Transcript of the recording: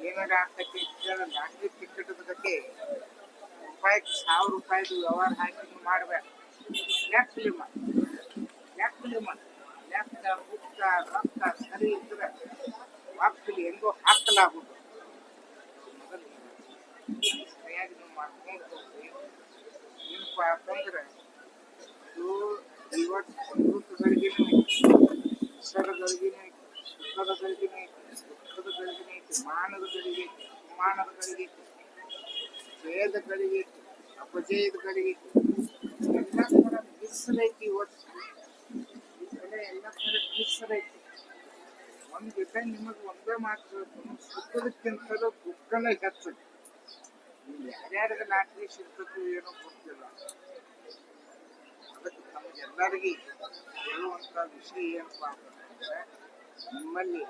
ಏನಾರ ಆಗ್ತೈತಿ lottery ticket ಬಗ್ಗೆ ರೂಪಾಯಿಗೆ 1000 ರೂಪಾಯಿದು ವ್ಯವಹಾರ ಹಾಕಿ ಮಾಡ್ಬೇಕು. ಲೆಕ್ಕ ಮುಕ್ತ ರೊಕ್ಕ ಸರಿ ಇದ್ರೆ ವಾಪಸ್ಲಿ ಹೆಂಗೋ ಹಾಕಲಾಗುದು. ಮೊದಲು ಸರಿಯಾಗಿ ನೀವು ಮಾಡ್ಕೊಂಡು ಹೋಗ್ರಿ. ಏನಪ್ಪ ಅಂತಂದ್ರೆ ಇದು ಇವತ್ತು ಸಂತೋಷಗಳಿಗೇನು ಐತಿ, ಹೆಸರುಗಳಿಗೇನು ಐತಿ, ಸುಖದ ಗಳಿಗೇನು ಐತಿ, ದುಃಖದ ಗಳಿಗೇನು ಐತಿ, ಮಾನದ ಗಳಿಗೆ ಐತಿ, ಅಪಮಾನದ ಗಳಿಗೆ ಐತಿ, ಜಯದ ಗಳಿಗೆ ಐತಿ, ಅಪಜಯದ ಗಳಿಗೆ ಐತಿ. ಎಲ್ಲ ಥರ ಮಿಶ್ರೈತಿ. ಇವತ್ತು ಈ ಕಡೆ ಎಲ್ಲ ಥರ ಮಿಶ್ರೈತಿ. ಒಂದು ಜೊತೆ ನಿಮಗೆ ಒಂದೇ ಮಾತು ಹೇಳ್ತೀನಿ, ಸುಖದಕ್ಕಿಂತಲೂ ದುಃಖನೇ ಹೆಚ್ಚು. ಯಾರ್ಯಾರಿಗೆ ಲಾಟ್ರಿ ಸಿಗ್ತಕ್ಕೂ ಏನೋ ಗೊತ್ತಿಲ್ಲ. ಅದಕ್ಕೆ ನಮಗೆಲ್ಲರಿಗೆ ಹೇಳುವಂಥ ವಿಷಯ ಏನಪ್ಪ ಅಂತಂದರೆ, ನಿಮ್ಮಲ್ಲಿ